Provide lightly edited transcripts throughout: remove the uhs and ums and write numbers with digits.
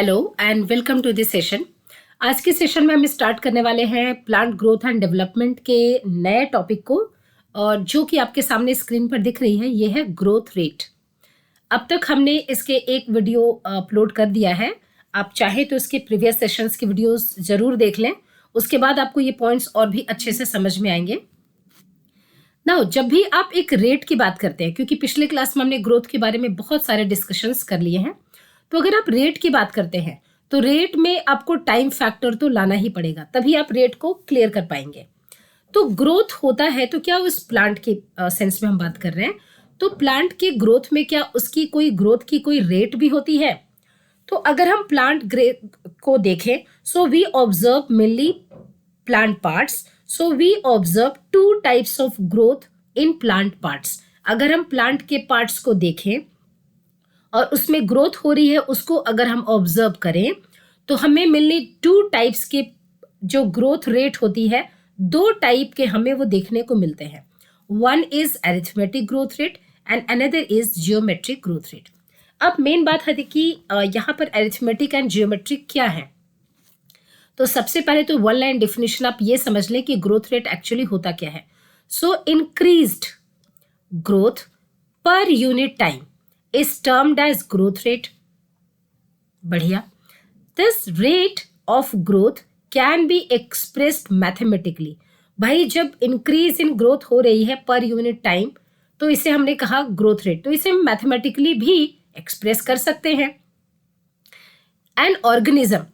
Hello and welcome to this session. आज के session में हम स्टार्ट करने वाले हैं प्लांट ग्रोथ एंड डेवलपमेंट के नए टॉपिक को, और जो कि आपके सामने स्क्रीन पर दिख रही है ये है ग्रोथ रेट। अब तक हमने इसके एक वीडियो अपलोड कर दिया है। आप चाहे तो इसके प्रीवियस सेशंस की वीडियोस जरूर देख लें, उसके बाद आपको ये पॉइंट्स और भी अच्छे से समझ में आएंगे। नाउ जब भी आप एक रेट की बात करते हैं, क्योंकि पिछले क्लास में हमने ग्रोथ के बारे में बहुत सारे डिस्कशंस कर लिए हैं, तो अगर आप रेट की बात करते हैं तो रेट में आपको टाइम फैक्टर तो लाना ही पड़ेगा, तभी आप रेट को क्लियर कर पाएंगे। तो ग्रोथ होता है तो क्या उस प्लांट के सेंस में हम बात कर रहे हैं, तो प्लांट के ग्रोथ में क्या उसकी कोई ग्रोथ की कोई रेट भी होती है? तो अगर हम प्लांट को देखें, so we observe mainly plant parts. So we observe two types of growth in plant parts. अगर हम प्लांट के पार्ट्स को देखें और उसमें ग्रोथ हो रही है उसको अगर हम ऑब्जर्व करें, तो हमें मिलने टू टाइप्स के जो ग्रोथ रेट होती है, दो टाइप के हमें वो देखने को मिलते हैं। One is arithmetic growth rate and another is geometric growth rate. अब मेन बात है कि यहाँ पर अरिथमेटिक एंड जियोमेट्रिक क्या है। तो सबसे पहले तो वन लाइन डेफिनेशन आप ये समझ लें कि ग्रोथ रेट एक्चुअली होता क्या है। So increased growth per unit time is termed as growth rate. बढ़िया। This rate of growth can be expressed mathematically. भाई जब इंक्रीज इन ग्रोथ हो रही है पर यूनिट टाइम, तो इसे हमने कहा ग्रोथ रेट, तो इसे मैथमेटिकली भी एक्सप्रेस कर सकते हैं। एन ऑर्गेनिज्म,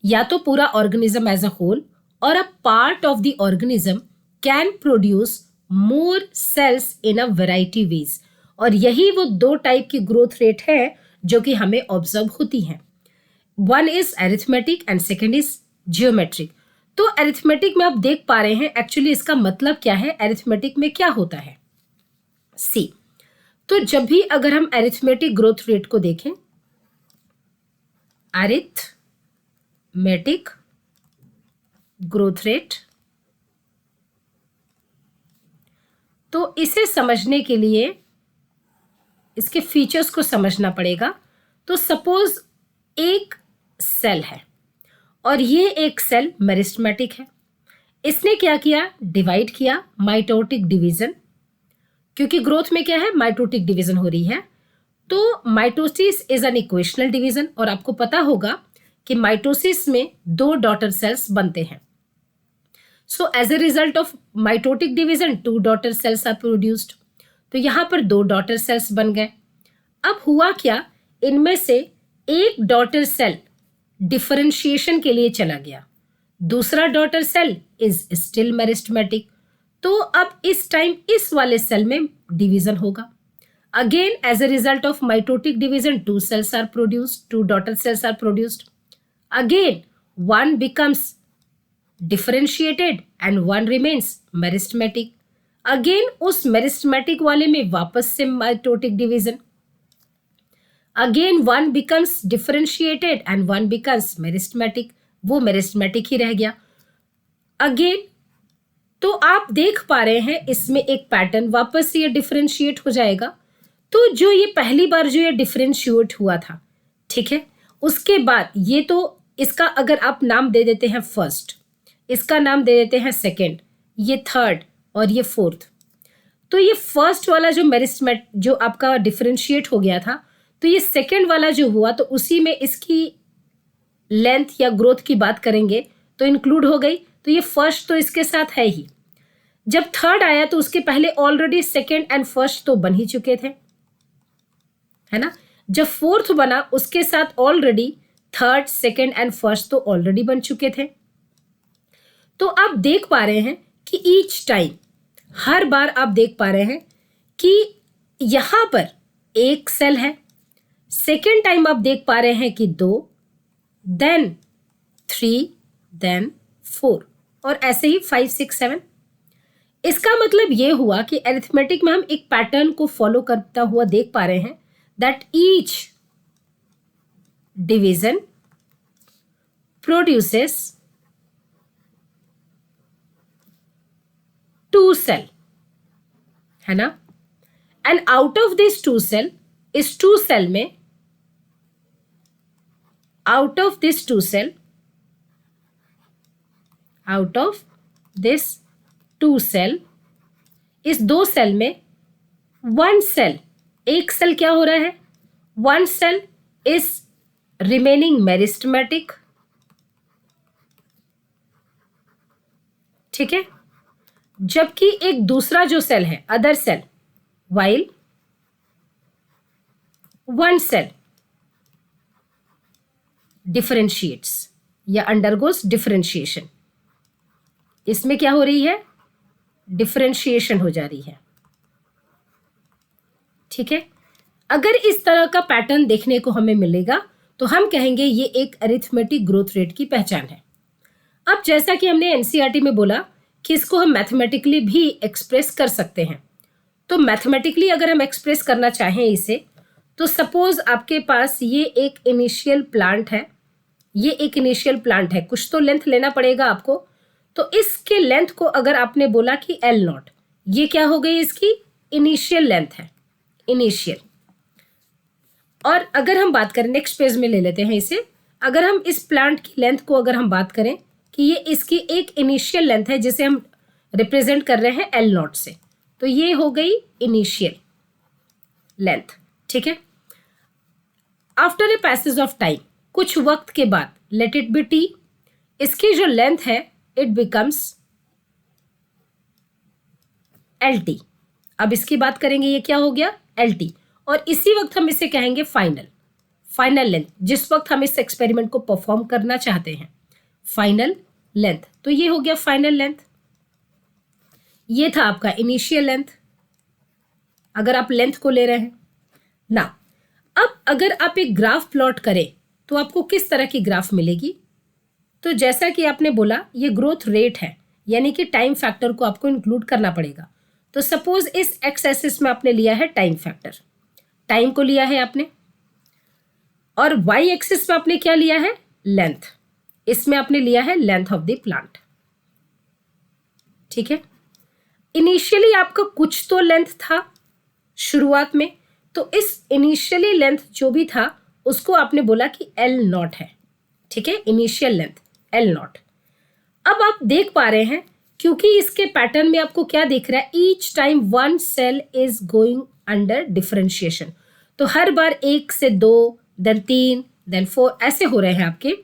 या तो पूरा organism as a whole or a part of the organism, can produce more cells in a variety ways. और यही वो दो टाइप की ग्रोथ रेट है जो कि हमें ऑब्जर्व होती हैं। One is arithmetic and second is geometric. तो अरिथमेटिक में आप देख पा रहे हैं एक्चुअली इसका मतलब क्या है, अरिथमेटिक में क्या होता है। सी, तो जब भी अगर हम अरिथमेटिक ग्रोथ रेट को देखें, अरिथमेटिक ग्रोथ रेट, तो इसे समझने के लिए इसके फीचर्स को समझना पड़ेगा। तो सपोज एक सेल है और ये एक सेल मेरिस्टेमेटिक है। इसने क्या किया, डिवाइड किया, माइटोटिक डिवीजन, क्योंकि ग्रोथ में क्या है, माइटोटिक डिवीजन हो रही है। तो mitosis is an equational division, और आपको पता होगा कि माइटोसिस में दो डॉटर सेल्स बनते हैं। So as a result of mitotic division, two daughter cells are produced. तो यहाँ पर दो डॉटर सेल्स बन गए। अब हुआ क्या, इनमें से एक डॉटर सेल डिफरेंशिएशन के लिए चला गया, दूसरा daughter cell is still meristematic. तो अब इस टाइम इस वाले सेल में डिवीजन होगा। Again as a result of mitotic division, two cells are produced, two daughter cells are produced. Again one becomes differentiated and one remains meristematic. Again उस meristematic वाले में वापस से mitotic division. Again one becomes differentiated and one becomes meristematic, वो meristematic ही रह गया। Again तो आप देख पा रहे हैं इसमें एक पैटर्न, वापस से ये डिफरेंशिएट हो जाएगा। तो जो ये पहली बार जो ये डिफरेंशिएट हुआ था, ठीक है, उसके बाद ये तो इसका अगर आप नाम दे देते हैं फर्स्ट, इसका नाम दे देते हैं सेकेंड, ये थर्ड और ये फोर्थ। तो ये फर्स्ट वाला जो मेरिस्टेमेट जो आपका डिफरेंशिएट हो गया था, तो ये सेकेंड वाला जो हुआ तो उसी में इसकी लेंथ या ग्रोथ की बात करेंगे तो इंक्लूड हो गई। तो ये फर्स्ट तो इसके साथ है ही। जब थर्ड आया तो उसके पहले ऑलरेडी सेकेंड एंड फर्स्ट तो बन ही चुके थे, है ना। जब फोर्थ बना उसके साथ already third, second and first तो ऑलरेडी बन चुके थे। तो आप देख पा रहे हैं कि ईच टाइम, हर बार आप देख पा रहे हैं कि यहां पर एक सेल है, सेकेंड टाइम आप देख पा रहे हैं कि दो, देन थ्री, देन फोर, और ऐसे ही 5, 6, 7। इसका मतलब ये हुआ कि अरिथमेटिक में हम एक पैटर्न को फॉलो करता हुआ देख पा रहे हैं, that each division produces two cell, है ना। And out of this two cell, इस टू सेल में out of this two cell, इस दो सेल में वन सेल, एक सेल क्या हो रहा है, one cell is remaining meristematic, ठीक है, जबकि एक दूसरा जो सेल है, other cell, while one cell differentiates या अंडरगोस डिफरेंशिएशन, इसमें क्या हो रही है, डिफरेंशिएशन हो जा रही है, ठीक है। अगर इस तरह का पैटर्न देखने को हमें मिलेगा तो हम कहेंगे ये एक अरिथमेटिक ग्रोथ रेट की पहचान है। अब जैसा कि हमने एनसीईआरटी में बोला कि इसको हम मैथमेटिकली भी एक्सप्रेस कर सकते हैं, तो मैथमेटिकली अगर हम एक्सप्रेस करना चाहें इसे, तो सपोज आपके पास ये एक इनिशियल प्लांट है, ये एक इनिशियल प्लांट है, कुछ तो लेंथ लेना पड़ेगा आपको, तो इसके लेंथ को अगर आपने बोला कि L नॉट, ये क्या हो गई, इसकी इनिशियल लेंथ है, इनिशियल। और अगर हम बात करें, नेक्स्ट पेज में ले लेते हैं इसे, अगर हम इस प्लांट की लेंथ को अगर हम बात करें कि ये इसकी एक इनिशियल लेंथ है जिसे हम रिप्रेजेंट कर रहे हैं L नॉट से, तो ये हो गई इनिशियल लेंथ, ठीक है। After a passage of time, कुछ वक्त के बाद, लेट इट बी T, इसकी जो लेंथ है इट बिकम्स LT। अब इसकी बात करेंगे, ये क्या हो गया, LT, और इसी वक्त हम इसे कहेंगे फाइनल लेंथ, जिस वक्त हम इस एक्सपेरिमेंट को परफॉर्म करना चाहते हैं, फाइनल लेंथ। तो ये हो गया फाइनल लेंथ, ये था आपका इनिशियल लेंथ, अगर आप लेंथ को ले रहे हैं ना। अब अगर आप एक ग्राफ प्लॉट करें तो आपको किस तरह की ग्राफ मिलेगी, तो जैसा कि आपने बोला ये ग्रोथ रेट है, यानी कि टाइम फैक्टर को आपको इंक्लूड करना पड़ेगा। तो सपोज इस एक्स एक्सिस में आपने लिया है टाइम फैक्टर, टाइम को लिया है आपने, और वाई एक्सिस में आपने क्या लिया है, लेंथ, इसमें आपने लिया है लेंथ ऑफ द प्लांट, ठीक है। इनिशियली आपका कुछ तो लेंथ था शुरुआत में, तो इस इनिशियली लेंथ जो भी था उसको आपने बोला कि L नॉट है, ठीक है, इनिशियल लेंथ L नॉट। अब आप देख पा रहे हैं, क्योंकि इसके पैटर्न में आपको क्या दिख रहा है, each time one cell is going under differentiation, तो हर बार 1 से 2, देन 3, देन 4 ऐसे हो रहे हैं आपके।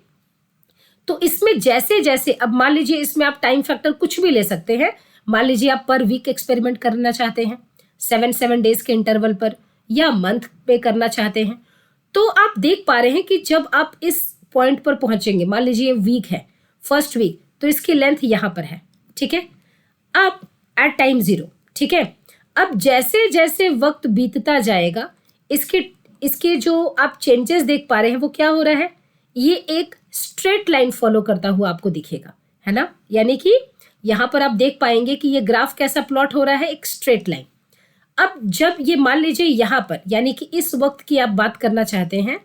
तो इसमें जैसे जैसे, अब मान लीजिए इसमें आप टाइम फैक्टर कुछ भी ले सकते हैं, मान लीजिए आप पर वीक एक्सपेरिमेंट करना चाहते हैं, 7 डेज के इंटरवल पर, या मंथ पे करना चाहते हैं, तो आप देख पा रहे हैं कि जब आप इस पॉइंट पर पहुंचेंगे, मान लीजिए वीक है, फर्स्ट वीक, तो इसकी लेंथ यहाँ पर है, ठीक है, अब एट टाइम 0, ठीक है। अब जैसे जैसे वक्त बीतता जाएगा, इसके जो आप चेंजेस देख पा रहे हैं वो क्या हो रहा है, ये एक स्ट्रेट लाइन फॉलो करता हुआ आपको दिखेगा, है ना, यानी कि यहाँ पर आप देख पाएंगे कि ये ग्राफ कैसा प्लॉट हो रहा है, एक स्ट्रेट लाइन। अब जब ये मान लीजिए यहाँ पर, यानी कि इस वक्त की आप बात करना चाहते हैं,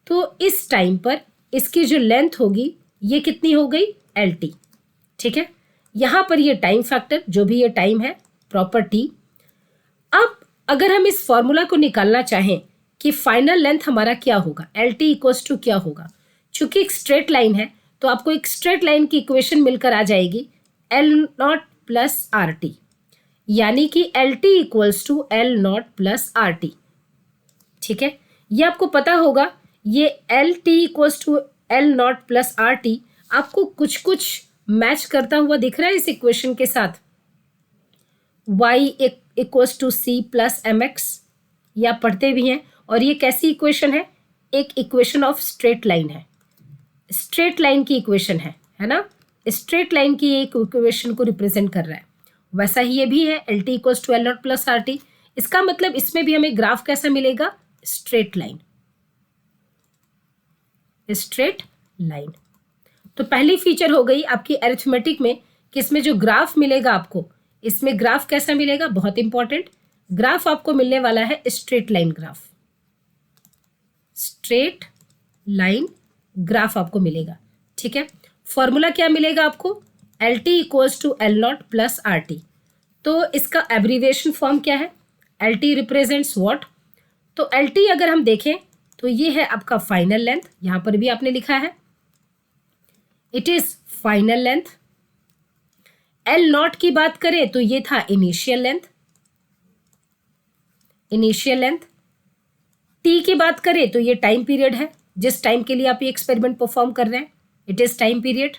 तो इस टाइम पर इसकी जो लेंथ होगी ये कितनी हो गई, LT, ठीक है। यहाँ पर ये टाइम फैक्टर, जो भी ये टाइम है, प्रॉपर T। अब अगर हम इस फॉर्मूला को निकालना चाहें कि फाइनल लेंथ हमारा क्या होगा, LT इक्वल्स टू क्या होगा, चूंकि एक स्ट्रेट लाइन है तो आपको एक स्ट्रेट लाइन की इक्वेशन मिलकर आ जाएगी, L नॉट प्लस RT, यानी कि LT equals to L nought plus RT, ठीक है। ये आपको पता होगा, ये LT equals to L nought plus RT आपको कुछ कुछ मैच करता हुआ दिख रहा है इस इक्वेशन के साथ, y equals to C plus MX, ये आप पढ़ते भी हैं। और ये कैसी इक्वेशन है, एक इक्वेशन ऑफ स्ट्रेट लाइन है, स्ट्रेट लाइन की इक्वेशन है ना, स्ट्रेट लाइन की एक इक्वेशन को रिप्रेजेंट कर रहा है। वैसा ही ये भी है, LT equals to L nought plus RT, इसका मतलब इसमें भी हमें ग्राफ कैसा मिलेगा, स्ट्रेट लाइन, स्ट्रेट लाइन। तो पहली फीचर हो गई आपकी अरिथमेटिक में कि इसमें जो ग्राफ मिलेगा आपको, इसमें ग्राफ कैसा मिलेगा, बहुत इंपॉर्टेंट, ग्राफ आपको मिलने वाला है straight line graph, straight line graph आपको मिलेगा, ठीक है। फॉर्मूला क्या मिलेगा आपको, LT equals to L nought plus RT। तो इसका एब्रीविएशन फॉर्म क्या है, LT रिप्रेजेंट्स व्हाट, तो LT अगर हम देखें तो ये है आपका फाइनल लेंथ, यहां पर भी आपने लिखा है it is final length. L not की बात करें तो ये था initial length, initial length. T की बात करें तो ये टाइम पीरियड है, जिस टाइम के लिए आप ये एक्सपेरिमेंट परफॉर्म कर रहे हैं, इट इज टाइम पीरियड।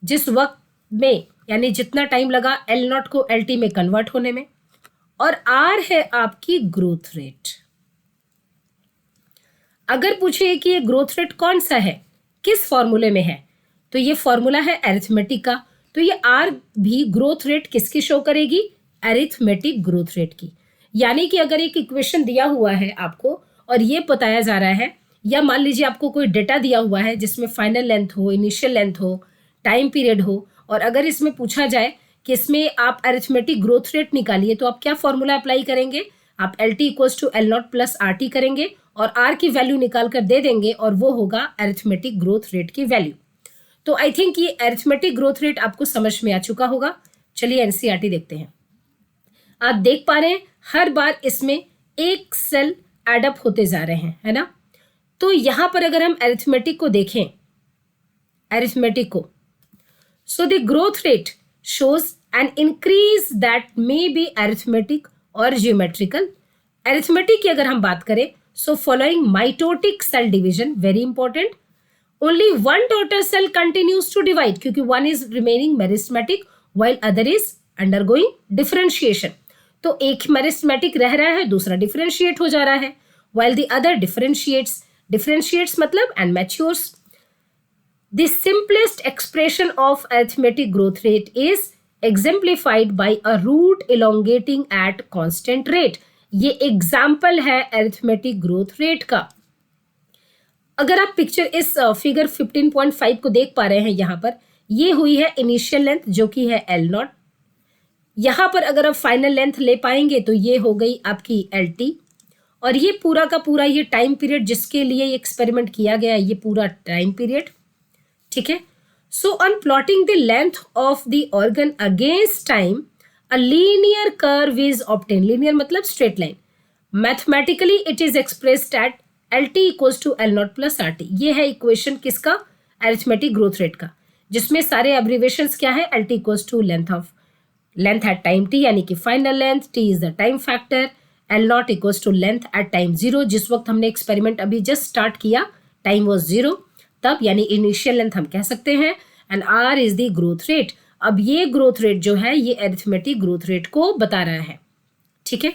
जिस वक्त में यानी जितना टाइम लगा एल नॉट को एल टी में कन्वर्ट होने में। और आर है आपकी ग्रोथ रेट। अगर पूछे कि ये ग्रोथ रेट कौन सा है, किस फॉर्मूले में है, तो ये फॉर्मूला है अरिथमेटिक का। तो ये आर भी ग्रोथ रेट किसकी शो करेगी, अरिथमेटिक ग्रोथ रेट की। यानी कि अगर एक इक्वेशन दिया हुआ है आपको और ये बताया जा रहा है, या मान लीजिए आपको कोई डेटा दिया हुआ है जिसमें फाइनल लेंथ हो, इनिशियल लेंथ हो, टाइम पीरियड हो, और अगर इसमें पूछा जाए कि इसमें आप अरिथमेटिक ग्रोथ रेट निकालिए, तो आप क्या फॉर्मूला अप्लाई करेंगे, आप L T equals to L not plus R T करेंगे और आर की वैल्यू निकाल कर दे देंगे और वो होगा अरिथमेटिक ग्रोथ रेट की वैल्यू। तो आई थिंक ये अरिथमेटिक ग्रोथ रेट आपको समझ में आ चुका होगा। चलिए एनसीईआरटी देखते हैं। आप देख पा रहे हैं हर बार इसमें एक सेल एडअप होते जा रहे हैं, है ना। तो यहां पर अगर हम अरिथमेटिक को देखें, अरिथमेटिक को, so the growth rate shows an increase that may be arithmetic और ज्योमेट्रिकल। अरिथमेटिक की अगर हम बात करें, so following mitotic cell division, very important, only one daughter cell continues to divide, क्योंकि one is remaining meristematic while other is undergoing differentiation. तो एक meristematic रह रहा है, दूसरा डिफरेंशिएट हो जा रहा है, while the other differentiates, differentiates मतलब and matures. The simplest expression of arithmetic growth rate is exemplified by a root elongating at constant rate. ये एग्जाम्पल है अरिथमेटिक ग्रोथ रेट का। अगर आप पिक्चर इस फिगर 15.5 को देख पा रहे हैं, यहां पर ये हुई है इनिशियल लेंथ जो कि है एल नॉट। यहां पर अगर आप फाइनल लेंथ ले पाएंगे तो ये हो गई आपकी एल टी, और ये पूरा का पूरा ये टाइम पीरियड जिसके लिए एक्सपेरिमेंट किया गया, ये पूरा टाइम पीरियड, ठीक है। So on plotting the length of the organ against time, a linear curve is obtain. Linear मतलब straight line. Mathematically it is expressed at L T equals to L not plus R T. ये है equation किसका, arithmetic growth rate का, जिसमें सारे abbreviations क्या है, L T equals to length of length at time T यानी कि final length, T is the time factor, L nought equals to length at time zero, जिस वक्त हमने एक्सपेरिमेंट अभी जस्ट स्टार्ट किया टाइम वॉज जीरो, तब यानी initial length हम कह सकते हैं, and R is the growth rate. अब ये ग्रोथ रेट जो है ये अरिथमेटिक ग्रोथ रेट को बता रहा है, ठीक है।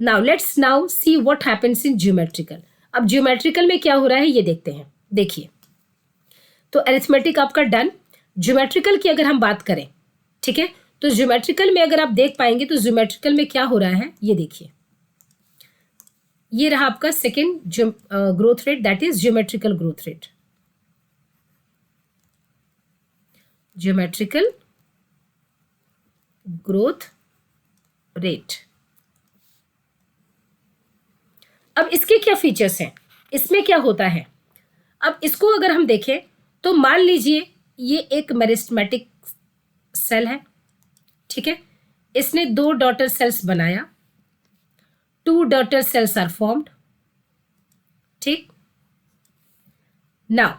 Now let's now see what happens in geometrical. अब ज्योमेट्रिकल में क्या हो रहा है ये देखते हैं। देखिए, तो अरिथमेटिक आपका डन। ज्योमेट्रिकल की अगर हम बात करें, ठीक है, तो ज्योमेट्रिकल में अगर आप देख पाएंगे तो ज्योमेट्रिकल में क्या हो रहा है ये देखिए। ये रहा आपका second growth rate, that is geometrical growth rate. Geometrical growth rate. अब इसके क्या फीचर्स हैं, इसमें क्या होता है। अब इसको अगर हम देखें तो मान लीजिए ये एक मेरिस्टेमेटिक सेल है, ठीक है, इसने दो डॉटर सेल्स बनाया, two daughter cells are formed, ठीक। Now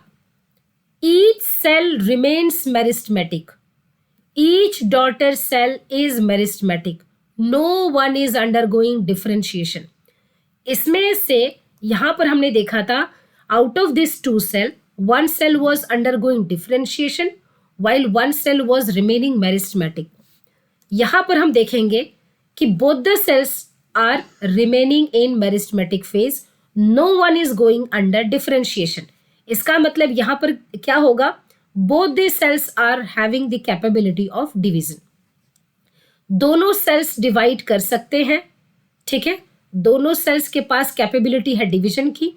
each cell remains meristematic, each daughter cell is meristematic, no one is undergoing differentiation। इसमें से यहां पर हमने देखा था out of this two cell, one cell was undergoing differentiation while one cell was remaining meristematic। यहां पर हम देखेंगे कि both the cells are remaining in meristematic phase, no one is going under differentiation। इसका मतलब यहां पर क्या होगा, both the cells are having the capability of division। दोनों सेल्स डिवाइड कर सकते हैं, ठीक है, दोनों सेल्स के पास कैपेबिलिटी है डिवीजन की।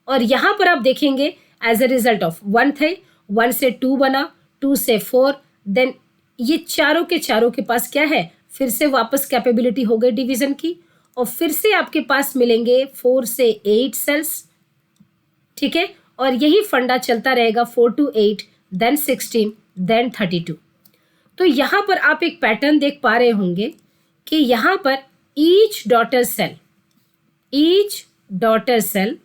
और यहां पर आप देखेंगे as a result of one थे, वन से टू बना, टू से फोर, देन ये चारों के पास क्या है, फिर से वापस कैपेबिलिटी हो गई डिवीजन की, और फिर से आपके पास मिलेंगे 4 से 8 सेल्स, ठीक है। और यही फंडा चलता रहेगा 4 to 8, देन 16, देन 32। तो यहां पर आप एक पैटर्न देख पा रहे होंगे कि यहां पर each daughter cell daughter cell,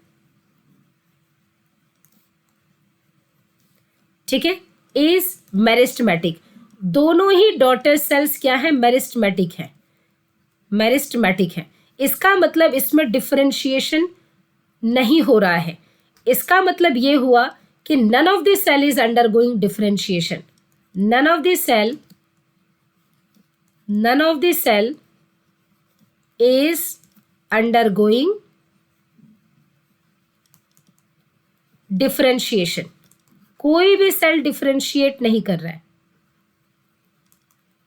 ठीक है, इज मेरिस्टेमेटिक। दोनों ही डॉटर सेल्स क्या है, मेरिस्टेमेटिक है, मेरिस्टेमेटिक है। इसका मतलब इसमें डिफरेंशिएशन नहीं हो रहा है। इसका मतलब ये हुआ कि none of the cell is undergoing differentiation, none of the cell, none of the cell is undergoing differentiation। कोई भी सेल डिफरेंशिएट नहीं कर रहा है,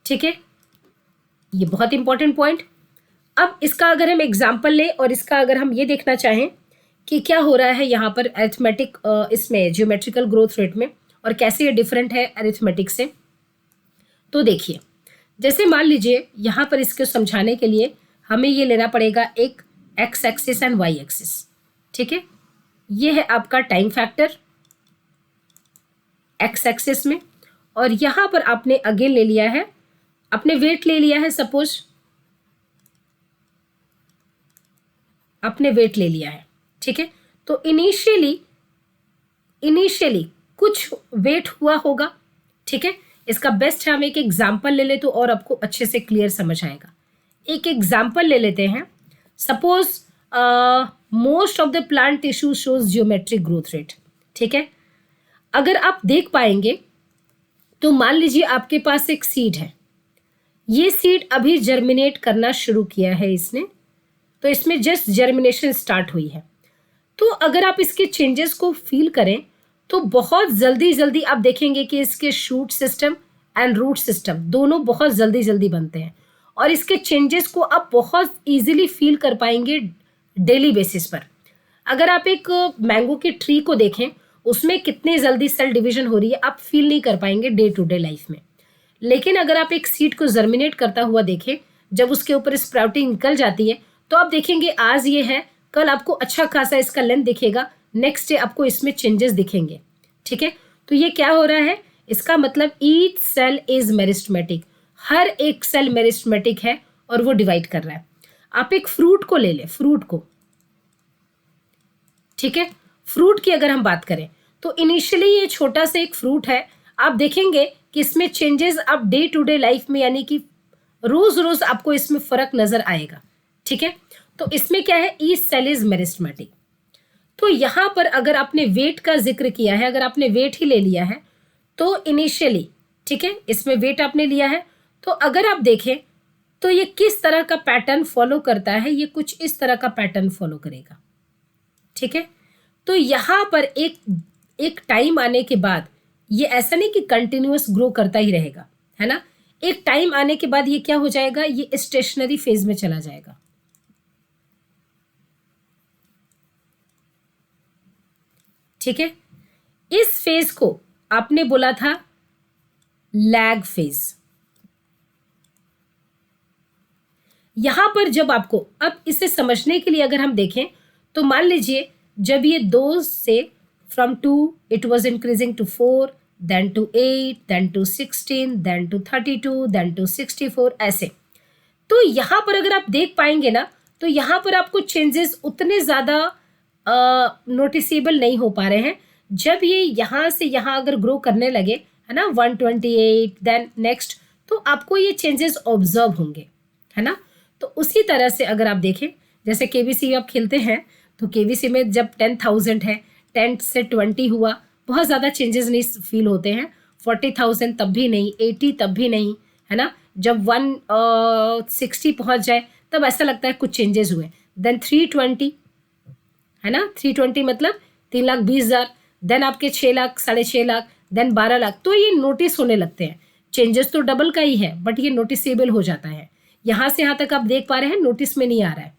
ठीक है, ये बहुत इंपॉर्टेंट पॉइंट। अब इसका अगर हम एग्जाम्पल लें और इसका अगर हम ये देखना चाहें कि क्या हो रहा है यहाँ पर अरिथमेटिक, इसमें ज्योमेट्रिकल ग्रोथ रेट में, और कैसे ये डिफरेंट है अरिथमेटिक से, तो देखिए, जैसे मान लीजिए यहाँ पर इसको समझाने के लिए हमें ये लेना पड़ेगा एक X axis and Y axis, ठीक है, ये है आपका टाइम फैक्टर एक्स एक्सिस में, और यहाँ पर आपने अगेन ले लिया है, आपने वेट ले लिया है, सपोज आपने वेट ले लिया है, ठीक है, तो इनिशियली कुछ वेट हुआ होगा, ठीक है। इसका बेस्ट है हम एक एग्जाम्पल ले ले तो और आपको अच्छे से क्लियर समझ आएगा। एक एग्जाम्पल ले लेते हैं, suppose most of the plant tissue shows geometric growth rate, ठीक है। अगर आप देख पाएंगे तो मान लीजिए आपके पास एक सीड है, ये सीड अभी जर्मिनेट करना शुरू किया है इसने, तो इसमें जस्ट जर्मिनेशन स्टार्ट हुई है। तो अगर आप इसके चेंजेस को फील करें तो बहुत जल्दी आप देखेंगे कि इसके shoot system and root system दोनों बहुत जल्दी बनते हैं, और इसके चेंजेस को आप बहुत इजीली फील कर पाएंगे डेली बेसिस पर। अगर आप एक मैंगो के ट्री को देखें, उसमें कितने जल्दी सेल डिवीजन हो रही है आप फील नहीं कर पाएंगे डे टू डे लाइफ में। लेकिन अगर आप एक सीड को जर्मिनेट करता हुआ देखें, जब उसके ऊपर स्प्राउटिंग निकल जाती है, तो आप देखेंगे आज ये है, कल आपको अच्छा खासा इसका लेंथ दिखेगा, नेक्स्ट डे आपको इसमें चेंजेस दिखेंगे, ठीक है। तो ये क्या हो रहा है, इसका मतलब ईच सेल इज मेरिस्टेमेटिक, हर एक सेल मेरिस्टेमेटिक है और वो डिवाइड कर रहा है। आप एक फ्रूट को ले लें, फ्रूट को, ठीक है, फ्रूट की अगर हम बात करें तो इनिशियली ये छोटा सा एक फ्रूट है, आप देखेंगे कि इसमें चेंजेस आप डे टू डे लाइफ में, यानी कि रोज आपको इसमें फर्क नजर आएगा, ठीक है। तो इसमें क्या है, ईच सेल इज मेरिस्टेमेटिक। तो यहाँ पर अगर आपने वेट का जिक्र किया है, अगर आपने वेट ही ले लिया है तो इनिशियली, ठीक है, इसमें वेट आपने लिया है, तो अगर आप देखें तो ये किस तरह का पैटर्न फॉलो करता है, ये कुछ इस तरह का पैटर्न फॉलो करेगा, ठीक है। तो यहाँ पर एक टाइम आने के बाद ये ऐसा नहीं कि कंटिन्यूअस ग्रो करता ही रहेगा, है ना, एक टाइम आने के बाद ये क्या हो जाएगा, ये स्टेशनरी फेज में चला जाएगा, ठीक है। इस फेज को आपने बोला था लैग फेज। यहां पर जब आपको, अब इसे समझने के लिए अगर हम देखें तो मान लीजिए जब ये 2 से from 2 it was increasing to 4, then to 8, then to 16, then to 32, then to 64, ऐसे। तो यहाँ पर अगर आप देख पाएंगे ना, तो यहाँ पर आपको चेंजेस उतने ज़्यादा नोटिसेबल नहीं हो पा रहे हैं। जब ये यहाँ से यहाँ अगर ग्रो करने लगे, है ना, 128, देन नेक्स्ट, तो आपको ये चेंजेस ऑब्जर्व होंगे, है ना। तो उसी तरह से अगर आप देखें, जैसे केबीसी आप खेलते हैं, तो केबीसी में जब 10,000 है, 10 से 20 हुआ, बहुत ज़्यादा चेंजेस नहीं फील होते हैं, 40,000 तब भी नहीं, 80 तब भी नहीं, है ना। जब 160 पहुँच जाए तब ऐसा लगता है कुछ चेंजेस हुए। देन 320, है ना, 320 मतलब 3,20,000, देन आपके 6 लाख, 6.5 लाख, देन 12 लाख। तो ये नोटिस होने लगते हैं, चेंजेस तो डबल का ही है बट ये नोटिसेबल हो जाता है। यहाँ से यहाँ तक आप देख पा रहे हैं, नोटिस में नहीं आ रहा है,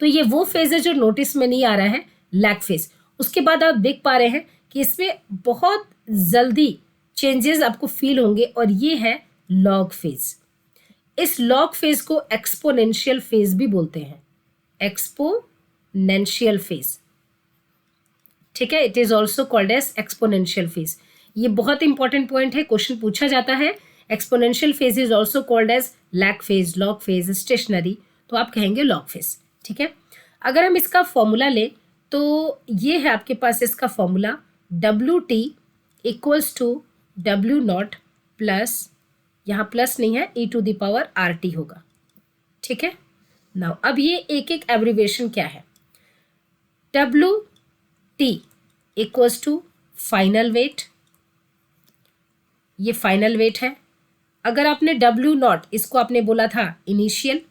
तो ये वो फेज है जो नोटिस में नहीं आ रहा है, लैग फेज। उसके बाद आप देख पा रहे हैं कि इसमें बहुत जल्दी चेंजेस आपको फील होंगे, और ये है लॉग फेज। इस लॉग फेज को एक्सपोनेंशियल फेज भी बोलते हैं, एक्सपोनेंशियल फेज, ठीक है, it is also called as exponential phase. ये बहुत इंपॉर्टेंट पॉइंट है, क्वेश्चन पूछा जाता है। Exponential phase is also called as lag phase, log phase, stationary, तो आप कहेंगे लॉग फेज, ठीक है। अगर हम इसका फॉर्मूला लें तो ये है आपके पास इसका formula WT equals to W0 plus, यहाँ प्लस नहीं है, e⁻RT होगा। ठीक है, नाउ अब ये एक एक एब्रीविएशन क्या है। WT equals to final weight, ये फाइनल वेट है। अगर आपने W0 इसको आपने बोला था इनिशियल,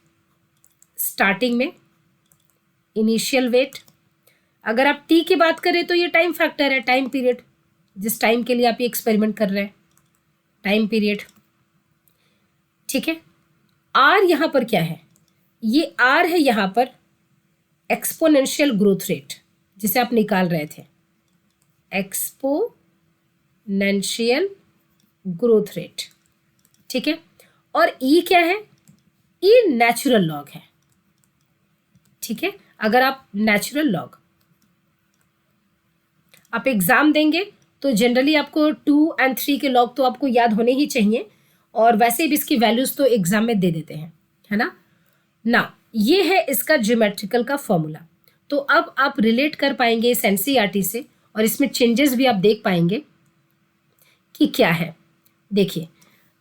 स्टार्टिंग में इनिशियल वेट। अगर आप T की बात करें तो ये टाइम फैक्टर है, टाइम पीरियड, जिस टाइम के लिए आप ये एक्सपेरिमेंट कर रहे हैं, टाइम पीरियड। ठीक है, R यहाँ पर क्या है, ये R है यहाँ पर एक्सपोनेंशियल ग्रोथ रेट, जिसे आप निकाल रहे थे, एक्सपोनेंशियल ग्रोथ रेट। ठीक है, और E क्या है, E नेचुरल लॉग है। ठीक है, अगर आप नेचुरल लॉग आप एग्जाम देंगे तो जनरली आपको 2 और 3 के लॉग तो आपको याद होने ही चाहिए, और वैसे भी इसकी वैल्यूज तो एग्जाम में दे देते हैं, है ना। ये है इसका ज्योमेट्रिकल का फॉर्मूला। तो अब आप रिलेट कर पाएंगे इस NCERT से, और इसमें चेंजेस भी आप देख पाएंगे कि क्या है। देखिए,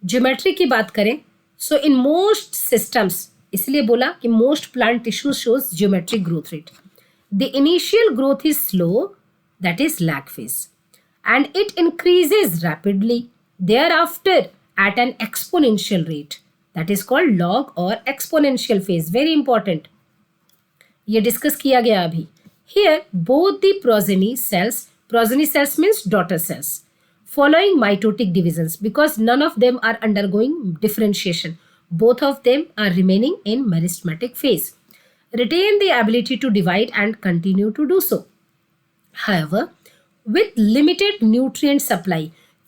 ज्योमेट्री की बात करें सो इन मोस्ट सिस्टम्स, इसलिए बोला कि most plant tissue shows geometric growth rate. The initial growth is slow, that is lag phase, and it increases rapidly thereafter at an exponential rate, that is called log or exponential phase. Very important, ये discuss किया गया अभी। Here both the progeny cells means daughter cells, following mitotic divisions, because none of them are undergoing differentiation, both of them are remaining in meristematic phase, retain the ability to divide and continue to do so. However, with limited nutrient supply,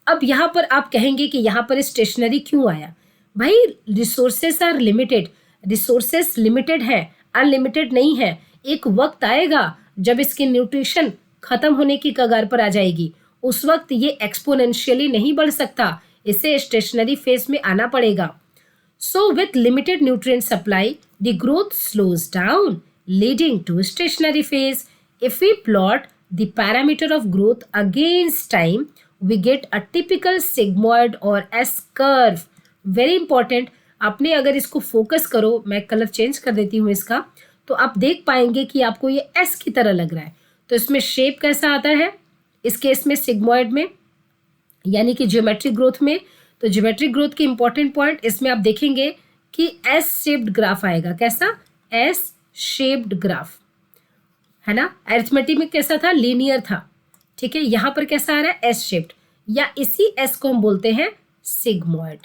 अब यहाँ पर आप कहेंगे कि यहाँ पर stationery क्यों आया। भाई resources are limited, resources limited है, अनलिमिटेड नहीं है। एक वक्त आएगा जब इसकी न्यूट्रिशन खत्म होने की कगार पर आ जाएगी, उस वक्त ये एक्सपोनेंशियली नहीं बढ़ सकता, इसे स्टेशनरी फेज में आना पड़ेगा। So with limited nutrient supply the growth slows down leading to stationary phase. If we plot the parameter of growth against time, we get a typical sigmoid or S curve. Very important, आपने अगर इसको focus करो, मैं colour change कर देती हूँ इसका, तो आप देख पाएंगे कि आपको ये S की तरह लग रहा है। तो इसमें शेप कैसा आता है इस केस में, सिग्मॉइड में, यानी कि ज्योमेट्रिक ग्रोथ में। तो ज्योमेट्रिक ग्रोथ के इंपॉर्टेंट पॉइंट इसमें आप देखेंगे कि S शेप्ड ग्राफ आएगा। कैसा, S शेप्ड ग्राफ, है ना। अरिथमेटिक में कैसा था, लीनियर था। ठीक है, यहाँ पर कैसा आ रहा है, एस शेप्ड, या इसी एस को हम बोलते हैं सिग्मॉइड।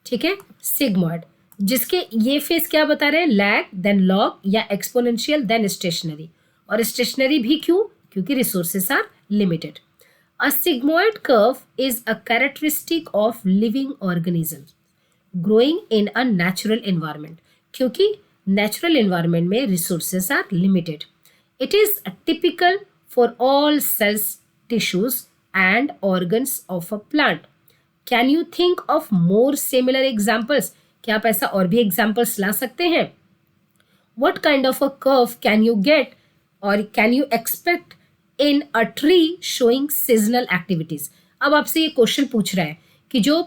ठीक है, सिग्मॉइड, जिसके ये फेस क्या बता रहे हैं, लैग, देन लॉग, या एक्सपोनेंशियल, देन स्टेशनरी। और स्टेशनरी भी क्यों, क्योंकि resources are limited. A sigmoid curve is a characteristic of living organism growing in a natural environment, क्योंकि नेचुरल एनवायरमेंट में resources are limited. It is typical for all cells, tissues and organs of a plant. Can you think of more similar examples, क्या आप ऐसा और भी examples ला सकते हैं। What kind of a curve can you get और can you expect in a tree showing seasonal activities. अब आपसे ये क्वेश्चन पूछ रहा है कि जो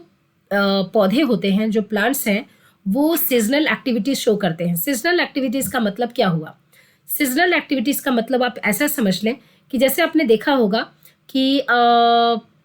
पौधे होते हैं, जो प्लांट्स हैं, वो सीजनल एक्टिविटीज शो करते हैं। सीजनल एक्टिविटीज का मतलब क्या हुआ, सीजनल एक्टिविटीज का मतलब आप ऐसा समझ लें कि जैसे आपने देखा होगा कि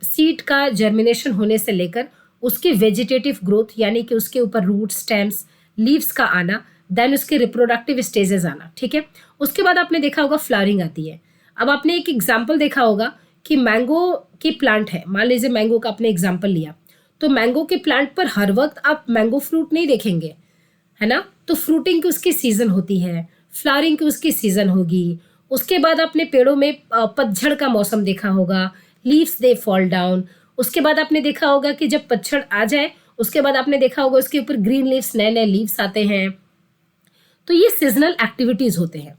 सीड का जर्मिनेशन होने से लेकर उसकी वेजिटेटिव ग्रोथ, यानी कि उसके ऊपर रूट, स्टेम्स, लीव्स का आना, देन उसके रिप्रोडक्टिव स्टेजेस आना। ठीक है, उसके बाद आपने देखा होगा फ्लावरिंग आती है। अब आपने एक एग्जाम्पल देखा होगा कि मैंगो की प्लांट है, मान लीजिए मैंगो का आपने एग्जाम्पल लिया, तो मैंगो के प्लांट पर हर वक्त आप मैंगो फ्रूट नहीं देखेंगे, है ना। तो फ्रूटिंग की उसकी सीजन होती है, फ्लावरिंग की उसकी सीजन होगी। उसके बाद आपने पेड़ों में पतझड़ का मौसम देखा होगा, लीव्स दे फॉल डाउन। उसके बाद आपने देखा होगा कि जब पतझड़ आ जाए, उसके बाद आपने देखा होगा उसके ऊपर ग्रीन लीव्स, नए नए लीव्स आते हैं। तो ये सीजनल एक्टिविटीज होते हैं।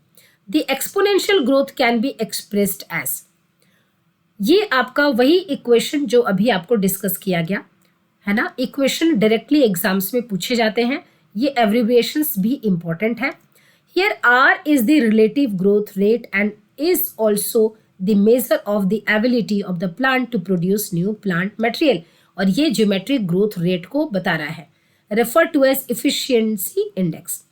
The exponential growth can be expressed as, ये आपका वही इक्वेशन जो अभी आपको डिस्कस किया गया है ना। इक्वेशन डायरेक्टली एग्जाम्स में पूछे जाते हैं, ये एब्रिविएशंस भी इंपॉर्टेंट है। Here R is the relative growth rate and is also the measure of the ability of the plant to produce new plant material. और ये geometric growth rate को बता रहा है, referred to as efficiency index.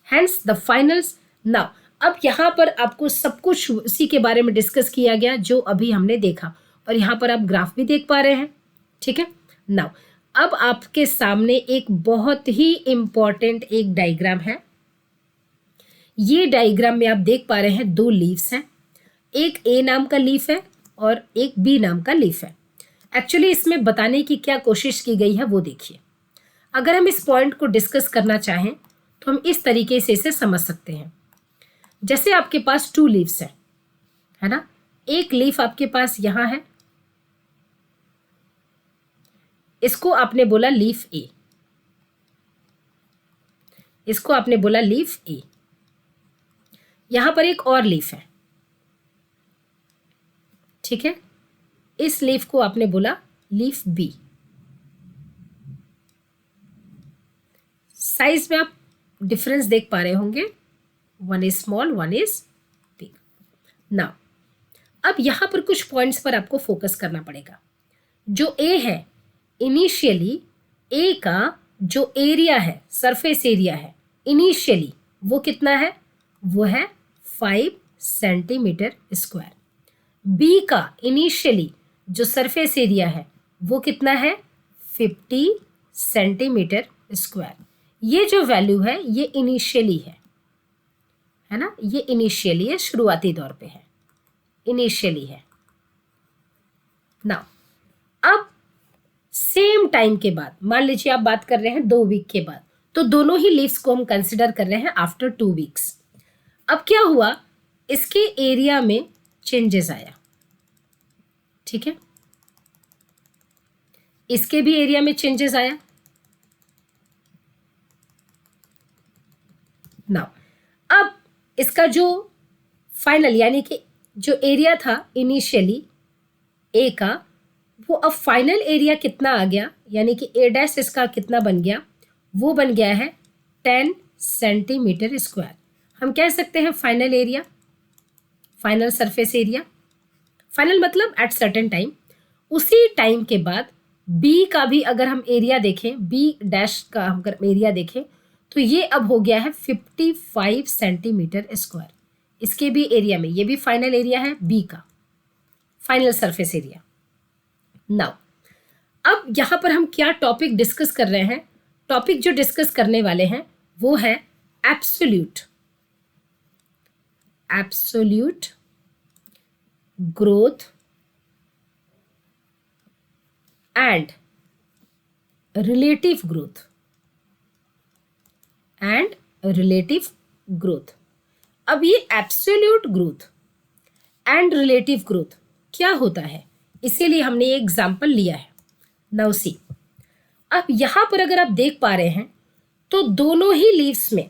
Hence the finals. Now अब यहाँ पर आपको सब कुछ उसी के बारे में डिस्कस किया गया जो अभी हमने देखा, और यहाँ पर आप ग्राफ भी देख पा रहे हैं, ठीक है. नाउ अब आपके सामने एक बहुत ही इंपॉर्टेंट एक डायग्राम है. ये डायग्राम में आप देख पा रहे हैं 2 लीव्स हैं, एक ए नाम का लीफ है और एक बी नाम का लीफ है. एक्चुअली इसमें बताने की क्या कोशिश की गई है वो देखिए. अगर हम इस पॉइंट को डिस्कस करना चाहें तो हम इस तरीके से इसे समझ सकते हैं. जैसे आपके पास 2 लीव्स है ना. एक लीफ आपके पास यहाँ है, इसको आपने बोला लीफ ए, इसको आपने बोला लीफ ए. यहां पर एक और लीफ है, ठीक है. इस लीफ को आपने बोला लीफ बी. साइज में आप डिफरेंस देख पा रहे होंगे, one is small one is big. Now अब यहां पर कुछ पॉइंट्स पर आपको फोकस करना पड़ेगा. जो ए है, इनिशियली ए का जो एरिया है, सरफेस एरिया है इनिशियली, वो कितना है? वो है 5 सेंटीमीटर स्क्वायर. बी का इनिशियली जो सरफेस एरिया है वो कितना है? 50 सेंटीमीटर स्क्वायर. ये जो वैल्यू है ये इनिशियली है ना. ये इनिशियली है, शुरुआती दौर पे है, इनिशियली है. नाउ अब सेम टाइम के बाद, मान लीजिए आप बात कर रहे हैं 2 वीक के बाद, तो दोनों ही लीव्स को हम कंसिडर कर रहे हैं आफ्टर 2 वीक्स. अब क्या हुआ? इसके एरिया में चेंजेस आया, ठीक है. इसके भी एरिया में चेंजेस आया. नाउ अब इसका जो फाइनल यानी कि जो एरिया था इनिशियली ए का, वो अब फाइनल एरिया कितना आ गया, यानी कि ए डैश इसका कितना बन गया? वो बन गया है 10 सेंटीमीटर स्क्वायर. हम कह सकते हैं final area, final surface area. Final मतलब एट सर्टेन टाइम. उसी टाइम के बाद बी का भी अगर हम एरिया देखें, बी डैश का अगर एरिया देखें, तो ये अब हो गया है 55 सेंटीमीटर स्क्वायर. इसके भी एरिया में, ये भी फाइनल एरिया है बी का, फाइनल सरफेस एरिया. नाउ अब यहाँ पर हम क्या टॉपिक डिस्कस कर रहे हैं? टॉपिक जो डिस्कस करने वाले हैं वो है absolute growth and relative growth. अब ये absolute growth and relative growth क्या होता है, इसीलिए हमने ये एग्जाम्पल लिया है. नाउ सी, अब यहाँ पर अगर आप देख पा रहे हैं तो दोनों ही लीव्स में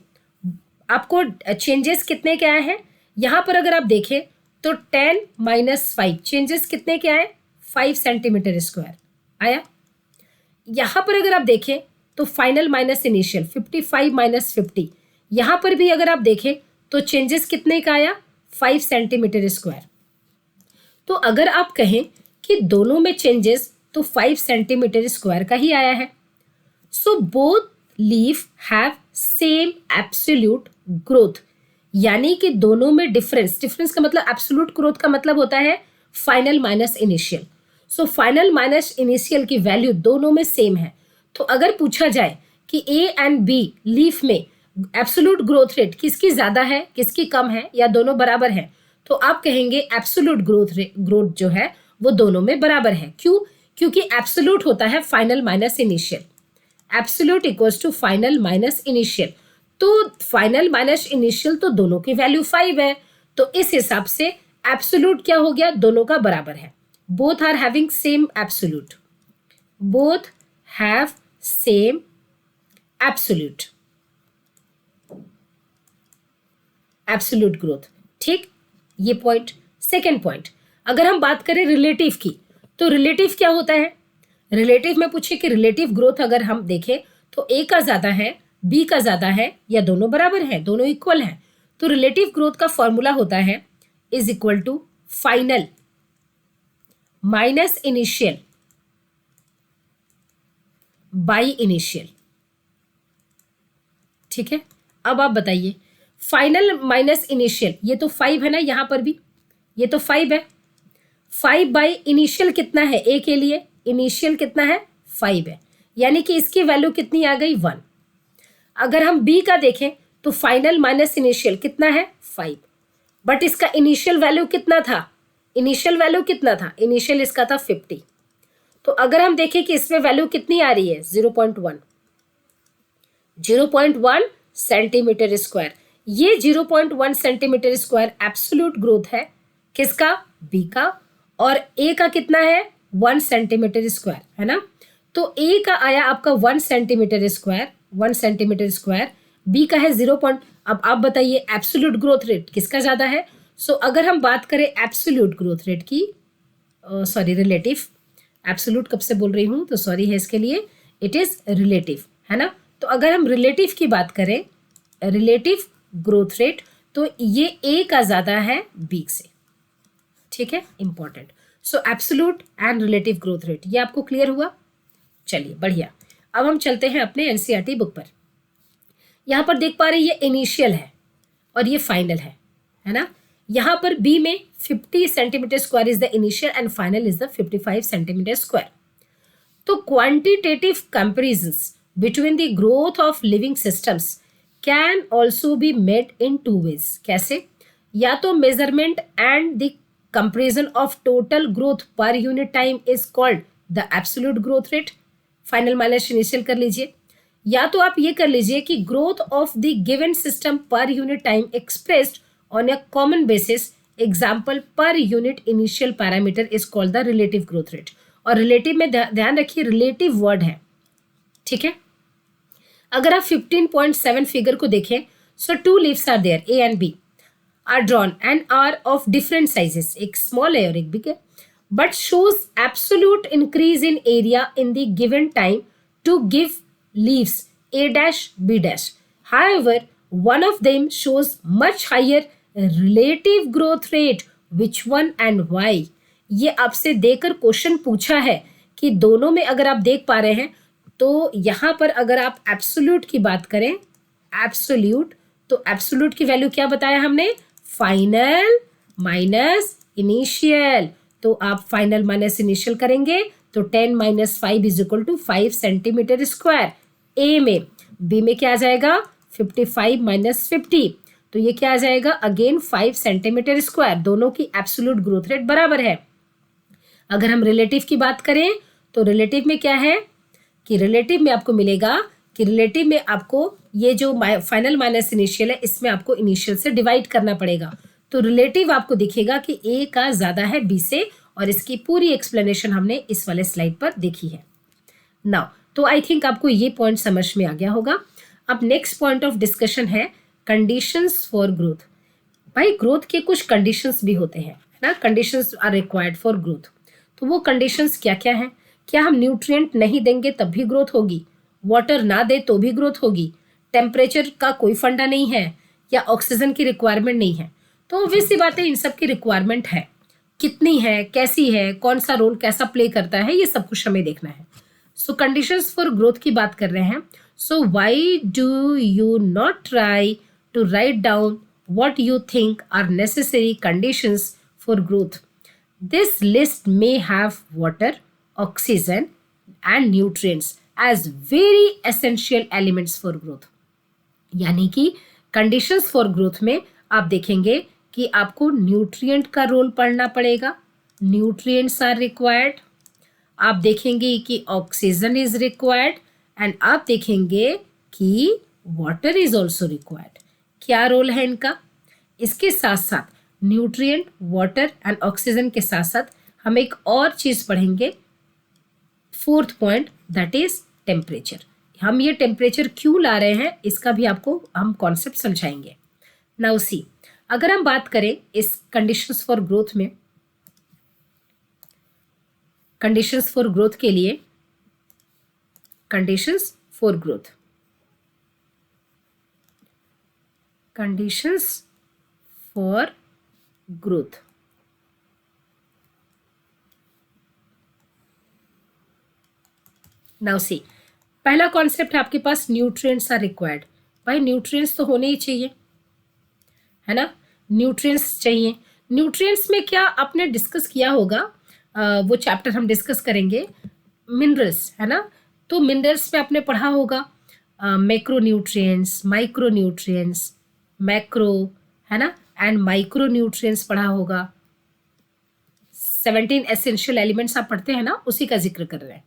आपको चेंजेस कितने के आए हैं? यहाँ पर अगर आप देखें तो 10 - 5 चेंजेस कितने के आए? 5 सेंटीमीटर स्क्वायर आया. यहाँ पर अगर आप देखें तो फाइनल माइनस इनिशियल 55 - 50. यहाँ पर भी अगर आप देखें तो चेंजेस कितने का आया? 5 सेंटीमीटर स्क्वायर. तो अगर आप कहें कि दोनों में चेंजेस तो 5 सेंटीमीटर स्क्वायर का ही आया है. So both leaf have same absolute growth, यानी कि दोनों में डिफरेंस का मतलब एब्सोल्यूट ग्रोथ का मतलब होता है final minus initial. So final minus initial की वैल्यू दोनों में सेम है. तो अगर पूछा जाए कि ए एंड बी लीफ में एब्सोल्यूट ग्रोथ रेट किसकी ज़्यादा है, किसकी कम है, या दोनों बराबर है, तो आप कहेंगे एब्सोल्यूट ग्रोथ जो है वो दोनों में बराबर है. क्यों? क्योंकि एब्सोल्यूट होता है final minus initial. Absolute equals to final minus initial. तो फाइनल माइनस इनिशियल तो दोनों की वैल्यू 5 है, तो इस हिसाब से एब्सोल्यूट क्या हो गया? दोनों का बराबर है. Both are having same absolute, both have same absolute growth. ठीक, ये पॉइंट. सेकेंड पॉइंट, अगर हम बात करें रिलेटिव की, तो रिलेटिव क्या होता है? रिलेटिव में पूछे कि रिलेटिव ग्रोथ अगर हम देखें तो ए का ज़्यादा है, बी का ज़्यादा है, या दोनों बराबर है, दोनों इक्वल हैं, तो रिलेटिव ग्रोथ का फॉर्मूला होता है is equal to final minus initial by initial. ठीक है, अब आप बताइए फाइनल माइनस इनिशियल, ये तो 5 है ना, यहां पर भी ये तो 5 है। 5 बाई इनिशियल कितना है ए के लिए, इनिशियल कितना है 5 है, यानी कि इसकी वैल्यू कितनी आ गई 1। अगर हम बी का देखें तो फाइनल माइनस इनिशियल कितना है 5, बट इसका इनिशियल वैल्यू कितना था, इनिशियल वैल्यू कितना था, इनिशियल इसका था 50। तो अगर हम देखें कि इसमें वैल्यू कितनी आ रही है 0.1, 0.1 सेंटीमीटर स्क्वायर। ये 0.1 सेंटीमीटर स्क्वायर एब्सोल्यूट ग्रोथ है किसका, बी का, और ए का कितना है 1 सेंटीमीटर स्क्वायर, है ना। तो ए का आया आपका 1 centimetre square, 1 centimetre square, B का है 0. अब आप बताइए एब्सोल्यूट ग्रोथ रेट किसका ज्यादा है। सो अगर हम बात करें एब्सोल्यूट ग्रोथ रेट की, सॉरी रिलेटिव, एब्सोल्यूट कब से बोल रही हूँ तो सॉरी है इसके लिए, इट इज रिलेटिव, है ना। तो अगर हम रिलेटिव की बात करें, रिलेटिव ग्रोथ रेट, तो ये ए का ज्यादा है बी से। ठीक है, important. So absolute and relative growth rate, ये आपको क्लियर हुआ। चलिए बढ़िया, अब हम चलते हैं अपने एनसीईआरटी बुक पर। यहां पर देख पा रहे ये इनिशियल है और ये फाइनल है ना। यहां पर बी में 50 centimetre square is the initial and final is the 55 centimetre square. तो quantitative comparisons between the growth of living systems can also be made in 2 ways. कैसे, या तो measurement and the comparison of total growth per unit time is called the absolute growth rate, final minus initial कर लीजिए, या तो आप ये कर लीजिए कि growth of the given system per unit time expressed on A common basis, example per unit initial parameter is called the relative growth rate. और रिलेटिव में ध्यान रखिए रिलेटिव वर्ड है, ठीक है। अगर आप 15.7 फिगर को देखें, so 2 leaves are there, A and B are drawn and are of different sizes, एक स्मॉल है और एक बिग है, but shows absolute increase in area in the given time to give leaves A dash B dash. However, one of them shows much higher relative growth rate. Which one and why? ये आपसे देकर question पूछा है कि दोनों में अगर आप देख पा रहे हैं तो यहाँ पर अगर आप एब्सोल्यूट की बात करें, एब्सोल्यूट, तो एब्सोल्यूट की वैल्यू क्या बताया हमने, फाइनल माइनस इनिशियल। तो आप फाइनल माइनस इनिशियल करेंगे तो 10 minus 5 is equal to 5 centimetre square A में। बी में क्या आ जाएगा 55 माइनस 50, तो ये क्या आ जाएगा अगेन 5 सेंटीमीटर स्क्वायर। दोनों की एब्सोल्यूट ग्रोथ रेट बराबर है। अगर हम रिलेटिव की बात करें तो रिलेटिव में क्या है कि रिलेटिव में आपको मिलेगा कि रिलेटिव में आपको ये जो फाइनल माइनस इनिशियल है इसमें आपको इनिशियल से डिवाइड करना पड़ेगा। तो रिलेटिव आपको दिखेगा कि ए का ज्यादा है बी से, और इसकी पूरी एक्सप्लेनेशन हमने इस वाले स्लाइड पर देखी है। नाउ तो आई थिंक आपको ये पॉइंट समझ में आ गया होगा। अब नेक्स्ट पॉइंट ऑफ डिस्कशन है कंडीशंस फॉर ग्रोथ। भाई ग्रोथ के कुछ कंडीशंस भी होते हैं, है ना, conditions are required for growth. तो वो कंडीशंस क्या क्या हैं, क्या हम न्यूट्रिएंट नहीं देंगे तब भी ग्रोथ होगी, वाटर ना दे तो भी ग्रोथ होगी, टेम्परेचर का कोई फंडा नहीं है, या ऑक्सीजन की रिक्वायरमेंट नहीं है। तो ऑब्वियस सी बात है इन सब की रिक्वायरमेंट है, कितनी है, कैसी है, कौन सा रोल कैसा प्ले करता है, ये सब कुछ हमें देखना है। सो कंडीशंस फॉर ग्रोथ की बात कर रहे हैं। So why do you not try to write down what you think are necessary conditions for growth. This list may have water, oxygen and nutrients as very essential elements for growth. यानी कि conditions for growth में आप देखेंगे कि आपको nutrient का role पढ़ना पड़ेगा, न्यूट्रिएंट्स आर रिक्वायर्ड। आप देखेंगे कि ऑक्सीजन इज रिक्वायर्ड एंड आप देखेंगे कि वाटर इज ऑल्सो रिक्वायर्ड। क्या रोल है इनका, इसके साथ साथ न्यूट्रिएंट, वाटर एंड ऑक्सीजन के साथ साथ हम एक और चीज पढ़ेंगे, 4th point, that is temperature. हम ये टेम्परेचर क्यों ला रहे हैं इसका भी आपको हम कॉन्सेप्ट समझाएंगे। नाउ सी, अगर हम बात करें इस कंडीशंस फॉर ग्रोथ में, कंडीशंस फॉर ग्रोथ के लिए, conditions for growth, conditions for growth. Now see, पहला कॉन्सेप्ट है आपके पास न्यूट्रिएंट्स आर रिक्वायर्ड। भाई न्यूट्रिएंट्स तो होने ही चाहिए, है ना, न्यूट्रिएंट्स चाहिए। न्यूट्रिएंट्स में क्या आपने डिस्कस किया होगा, वो चैप्टर हम डिस्कस करेंगे, मिनरल्स, है ना। तो मिनरल्स में आपने पढ़ा होगा macro nutrients, micro nutrients, macro, है ना, एंड माइक्रो न्यूट्रिएंट्स पढ़ा होगा। 17 एसेंशियल एलिमेंट्स आप पढ़ते हैं ना, उसी का जिक्र कर रहे हैं।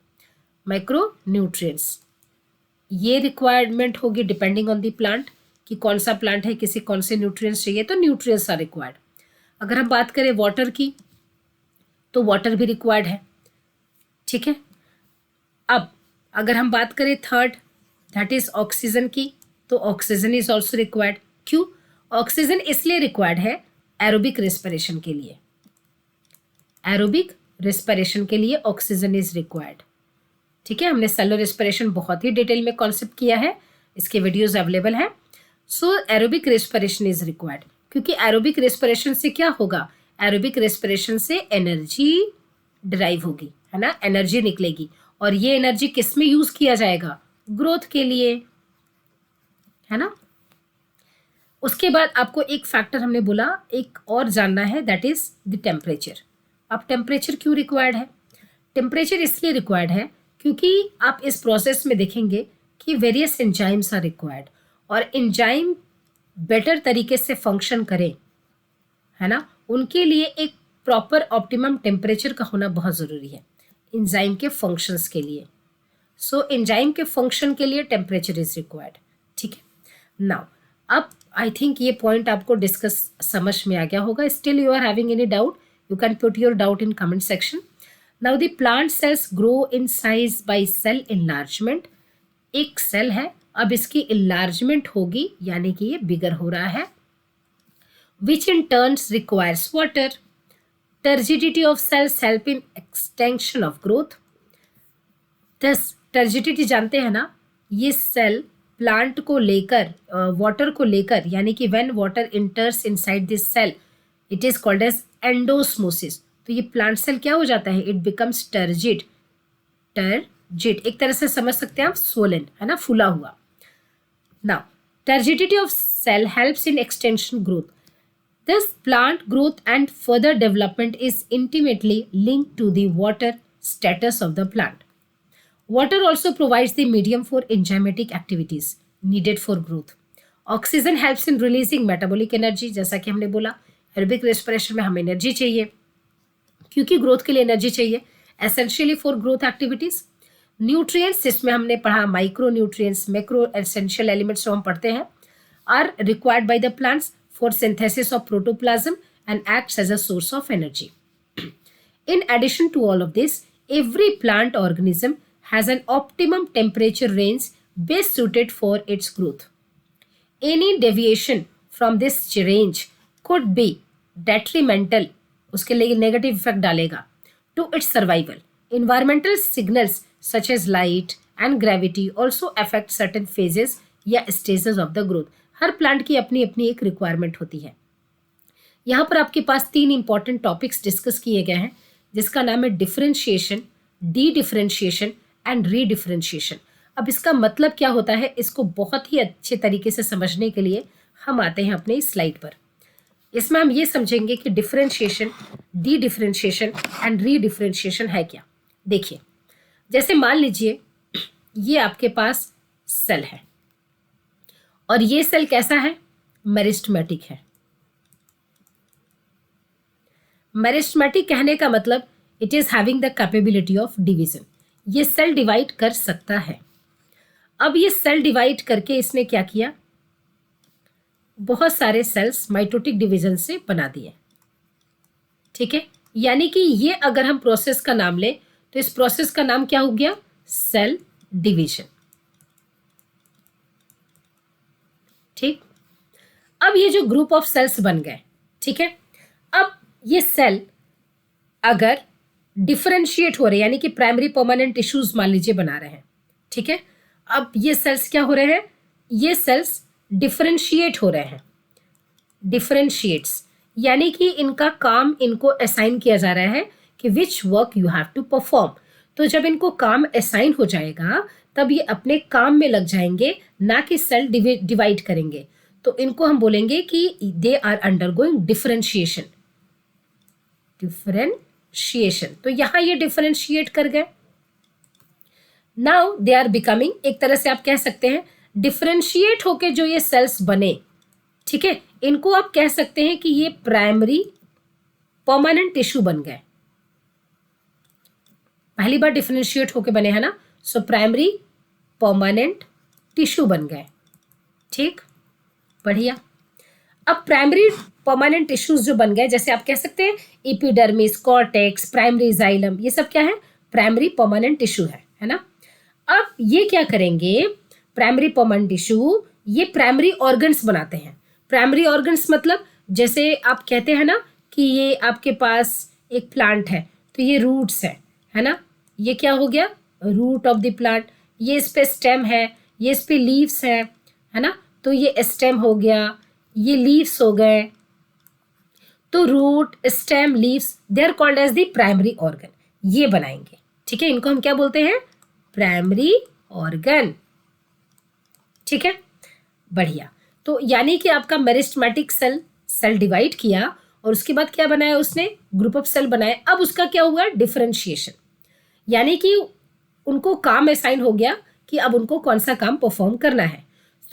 माइक्रो न्यूट्रिएंट्स, ये रिक्वायरमेंट होगी डिपेंडिंग ऑन द प्लांट कि कौन सा प्लांट है, किसी कौन से न्यूट्रिएंट्स चाहिए, तो न्यूट्रिएंट्स आर रिक्वायर्ड। अगर हम बात करें वाटर की, तो वाटर भी रिक्वायर्ड है, ठीक है। अब अगर हम बात करें थर्ड, दैट इज ऑक्सीजन की, तो ऑक्सीजन इज ऑल्सो रिक्वायर्ड। क्यों? ऑक्सीजन इसलिए रिक्वायर्ड है एरोबिक रेस्पिरेशन के लिए। एरोबिक रेस्पिरेशन के लिए ऑक्सीजन इज रिक्वायर्ड, ठीक है। हमने सेलुलर रेस्पिरेशन बहुत ही डिटेल में कॉन्सेप्ट किया है, इसके वीडियोस अवेलेबल हैं। सो एरोबिक रेस्पिरेशन इज रिक्वायर्ड, क्योंकि एरोबिक रेस्पिरेशन से क्या होगा, एरोबिक रेस्पिरेशन से एनर्जी ड्राइव होगी, है ना, एनर्जी निकलेगी, और ये एनर्जी किस में यूज किया जाएगा, ग्रोथ के लिए, है ना। उसके बाद आपको एक फैक्टर हमने बोला एक और जानना है, दैट इज द टेम्परेचर। अब टेम्परेचर क्यों रिक्वायर्ड है? टेम्परेचर इसलिए रिक्वायर्ड है क्योंकि आप इस प्रोसेस में देखेंगे कि वेरियस एंजाइम्स आर रिक्वायर्ड, और एंजाइम बेटर तरीके से फंक्शन करें, है ना, उनके लिए एक प्रॉपर ऑप्टिमम टेम्परेचर का होना बहुत ज़रूरी है एंजाइम के फंक्शंस के लिए। सो एंजाइम के फंक्शन के लिए टेम्परेचर इज रिक्वायर्ड, ठीक है। नाउ अब आई थिंक ये पॉइंट आपको डिस्कस समझ में आ गया होगा। Still you are having any doubt, you can put your doubt in comment section. Now the plant cells grow in size by cell enlargement. एक सेल है, अब इसकी enlargement होगी, यानी कि ये बिगर हो रहा है, which in turns requires water. Turgidity of cells help in extension of growth. Thus turgidity जानते हैं ना, ये सेल प्लांट को लेकर, वाटर को लेकर, यानी कि when water enters inside this cell, it is called as endosmosis. तो ये प्लांट सेल क्या हो जाता है, इट बिकम्स टर्जिड। टर्जिड एक तरह से समझ सकते हैं आप, स्वोलन, है ना, फूला हुआ। Now turgidity of cell helps in extension growth. This plant growth and further development is intimately linked to the water status of the plant. Water also provides the medium for enzymatic activities needed for growth. Oxygen helps in releasing metabolic energy, जैसा कि हमने बोला aerobic respiration में हमें energy चाहिए, क्योंकि growth के लिए एनर्जी चाहिए, essentially for growth activities. Nutrients, जिसमें हमने पढ़ा micro nutrients, macro essential elements जो हम पढ़ते हैं, are required by the plants for synthesis of protoplasm and acts as a source of energy. In addition to all of this, every plant organism has an optimum temperature range best suited for its growth. Any deviation from this range could be detrimental, उसके लिए negative effect डालेगा, to its survival. Environmental signals such as light and gravity also affect certain phases या stages of the growth. Her plant की अपनी अपनी एक requirement होती है। यहाँ पर आपके पास 3 इंपॉर्टेंट टॉपिक्स डिस्कस किए गए हैं, जिसका नाम है डिफरेंशिएशन, डी डिफरेंशिएशन एंड रीडिफरेंशिएशन। अब इसका मतलब क्या होता है, इसको बहुत ही अच्छे तरीके से समझने के लिए हम आते हैं अपने स्लाइड पर। इसमें हम ये समझेंगे कि डिफरेंशिएशन, डी डिफरेंशिएशन एंड रीडिफरेंशिएशन है क्या। देखिए, जैसे मान लीजिए ये आपके पास सेल है, और ये सेल कैसा है, मेरिस्टेमेटिक है। मेरिस्टेमेटिक कहने का मतलब it is having the capability of division, ये सेल डिवाइड कर सकता है। अब ये सेल डिवाइड करके इसने क्या किया, बहुत सारे सेल्स माइटोटिक डिवीजन से बना दिए, ठीक है। यानी कि ये अगर हम प्रोसेस का नाम लें तो इस प्रोसेस का नाम क्या हो गया, सेल डिवीजन, ठीक। अब ये जो ग्रुप ऑफ सेल्स बन गए, ठीक है, अब ये सेल अगर डिफरेंशिएट हो रहे हैं, यानी कि प्राइमरी परमानेंट टिश्यूज मान लीजिए बना रहे हैं, ठीक है। अब ये सेल्स क्या हो रहे हैं, ये सेल्स डिफरेंशिएट हो रहे हैं, डिफरेंशिएट्स, यानी कि इनका काम इनको असाइन किया जा रहा है कि which work you have to perform. तो जब इनको काम असाइन हो जाएगा तब ये अपने काम में लग जाएंगे, ना कि सेल डिवाइड करेंगे। तो इनको हम बोलेंगे कि they are undergoing differentiation. Differentiation, तो यहां ये डिफरेंशिएट कर गए। नाउ दे आर बिकमिंग, एक तरह से आप कह सकते हैं डिफरेंशिएट होके जो ये सेल्स बने, ठीक है, इनको आप कह सकते हैं कि ये प्राइमरी परमानेंट टिश्यू बन गए। पहली बार डिफरेंशिएट होके बने हैं ना, सो प्राइमरी परमानेंट टिश्यू बन गए। ठीक, बढ़िया। अब प्राइमरी परमानेंट टिश्यूज जो बन गए, जैसे आप कह सकते हैं एपिडर्मिस, कॉर्टेक्स, प्राइमरी जाइलम, ये सब क्या है, प्राइमरी परमानेंट टिश्यू है ना। अब ये क्या करेंगे, प्राइमरी परमानेंट टिश्यू ये प्राइमरी ऑर्गन्स बनाते हैं। प्राइमरी ऑर्गन्स मतलब जैसे आप कहते हैं ना कि ये आपके पास एक प्लांट है तो ये रूट्स है ना, ये क्या हो गया, रूट ऑफ द प्लांट। ये इस पे स्टेम है, ये इस पे लीव्स है ना, तो ये स्टेम हो गया, ये लीव्स हो गए। तो root, stem, leaves, they are called as the primary organ, ये बनाएंगे। ठीक है, इनको हम क्या बोलते हैं, प्राइमरी ऑर्गन। ठीक है, बढ़िया। तो यानी कि आपका मेरिस्टेमेटिक सेल डिवाइड किया और उसके बाद क्या बनाया उसने, ग्रुप ऑफ सेल बनाए। अब उसका क्या हुआ, डिफरेंशिएशन, यानी कि उनको काम असाइन हो गया कि अब उनको कौन सा काम परफॉर्म करना है।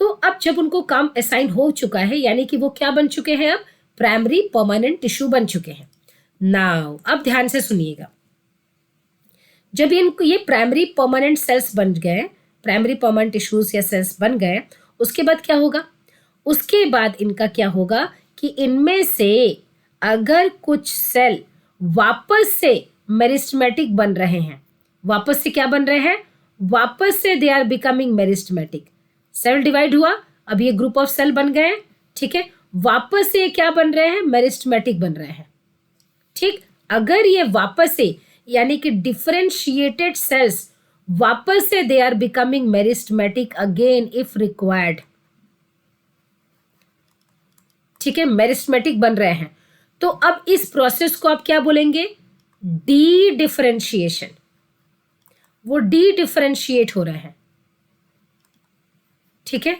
तो अब जब उनको काम असाइन हो चुका है, यानी कि वो क्या बन चुके हैं, अब प्राइमरी परमानेंट टिश्यू बन चुके हैं। नाउ अब ध्यान से सुनिएगा, जब इनको ये प्राइमरी परमानेंट सेल्स बन गए, प्राइमरी परमानेंट टिश्यूज या सेल्स बन गए, उसके बाद क्या होगा, उसके बाद इनका क्या होगा कि इनमें से अगर कुछ सेल वापस से मेरिस्टेमेटिक बन रहे हैं, वापस से क्या बन रहे हैं, वापस से they are becoming meristematic. Cell divide हुआ, अब ये ग्रुप ऑफ सेल बन गए, ठीक है, वापस से क्या बन रहे हैं, मेरिस्टेमेटिक बन रहे हैं। ठीक, अगर ये वापस से यानी कि डिफरेंशिएटेड सेल्स वापस से they are becoming meristematic again if required, ठीक है, मेरिस्टेमेटिक बन रहे हैं, तो अब इस प्रोसेस को आप क्या बोलेंगे, डी डिफरेंशिएशन। वो डी डिफरेंशिएट हो रहे हैं। ठीक है,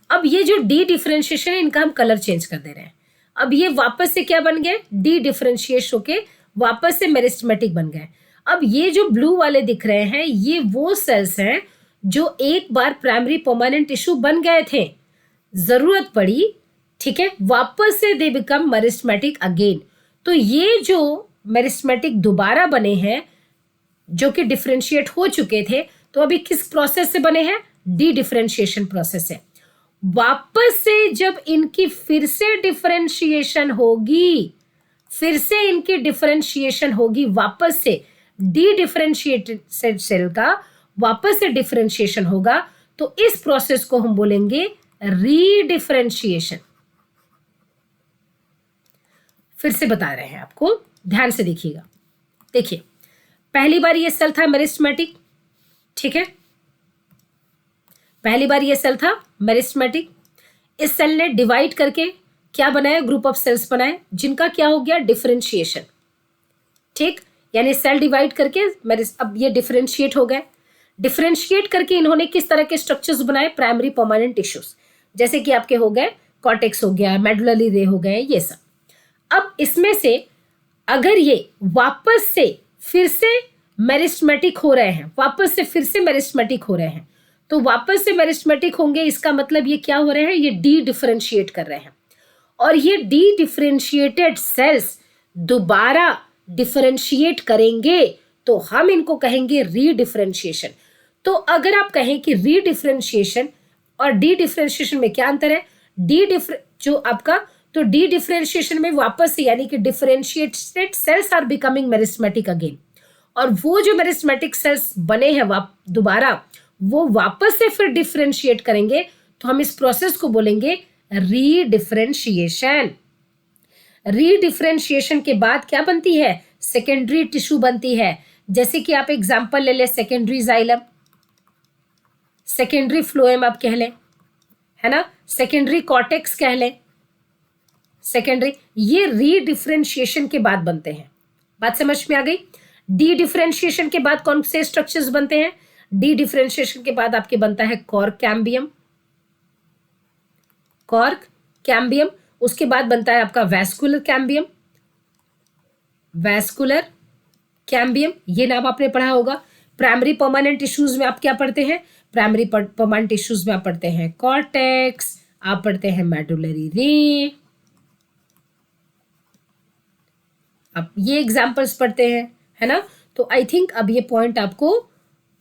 अब ये जो डी डिफरेंशिएशन है, इनका हम कलर चेंज कर दे रहे हैं। अब ये वापस से क्या बन गए, डी डिफरेंशिएट होके वापस से मेरिस्टेमेटिक बन गए। अब ये जो ब्लू वाले दिख रहे हैं, ये वो सेल्स हैं जो एक बार प्राइमरी परमानेंट टिश्यू बन गए थे, जरूरत पड़ी, ठीक है, वापस से दे बिकम मेरिस्टेमेटिक अगेन। तो ये जो मेरिस्टेमेटिक दोबारा बने हैं, जो कि डिफरेंशिएट हो चुके थे, तो अभी किस प्रोसेस से बने हैं, डी डिफरेंशिएशन प्रोसेस से। वापस से जब इनकी फिर से डिफरेंशिएशन होगी, फिर से इनकी डिफरेंशिएशन होगी, वापस से डी डिफरेंशिएटेड सेल का वापस से डिफरेंशिएशन होगा, तो इस प्रोसेस को हम बोलेंगे रीडिफरेंशिएशन। फिर से बता रहे हैं आपको, ध्यान से देखिएगा। देखिए, पहली बार ये सेल था मेरिस्टेमेटिक, ठीक है, पहली बार ये सेल था मेरिस्टेमेटिक। इस सेल ने डिवाइड करके क्या बनाया, ग्रुप ऑफ सेल्स बनाए, जिनका क्या हो गया, डिफरेंशिएशन। ठीक, यानी सेल डिवाइड करके अब ये डिफरेंशिएट हो गए। डिफरेंशिएट करके इन्होंने किस तरह के स्ट्रक्चर्स बनाए, प्राइमरी परमानेंट टिश्यूज, जैसे कि आपके हो गए कॉर्टेक्स हो गया, मेडुलरी रे हो गए, ये सब। अब इसमें से अगर ये वापस से फिर से मेरिस्टेमेटिक हो रहे हैं, वापस से फिर से मेरिस्टेमेटिक हो रहे हैं, तो वापस से मेरिस्टेमेटिक होंगे, इसका मतलब ये क्या हो रहे हैं, ये डी डिफरेंशिएट कर रहे हैं। और ये डी डिफरेंशिएटेड सेल्स दोबारा डिफरेंशिएट करेंगे, तो हम इनको कहेंगे रीडिफरेंशिएशन। तो अगर आप कहें कि रीडिफरेंशिएशन और डी डिफरेंशिएशन में क्या अंतर है, जो आपका, तो डी डिफरेंशिएशन में वापस से यानी कि differentiated cells are becoming meristematic again, और वो जो मेरिस्टेमेटिक सेल्स बने हैं दोबारा, वो वापस से फिर डिफरेंशिएट करेंगे, तो हम इस प्रोसेस को बोलेंगे रीडिफरेंशिएशन। रीडिफरेंशिएशन के बाद क्या बनती है, सेकेंडरी टिश्यू बनती है। जैसे कि आप एग्जांपल ले ले, सेकेंडरी जाइलम, सेकेंडरी फ्लोएम आप कह लें, है ना, सेकेंडरी कॉर्टेक्स कह लें, सेकेंडरी, ये रीडिफरेंशिएशन के बाद बनते हैं। बात समझ में आ गई? डी डिफरेंशिएशन के बाद कौन से स्ट्रक्चर्स बनते हैं? डी डिफरेंशिएशन के बाद आपके बनता है कॉर्क कैम्बियम, कॉर्क कैम्बियम। उसके बाद बनता है आपका वैस्कुलर कैम्बियम, वैस्कुलर कैम्बियम, ये नाम आपने पढ़ा होगा। प्राइमरी परमानेंट टिश्यूज में आप क्या पढ़ते हैं? प्राइमरी परमानेंट टिश्यूज में आप पढ़ते हैं कॉर्टेक्स, आप पढ़ते हैं मेडुलरी रे, आप ये एग्जाम्पल्स पढ़ते हैं, है ना। तो आई थिंक अब ये पॉइंट आपको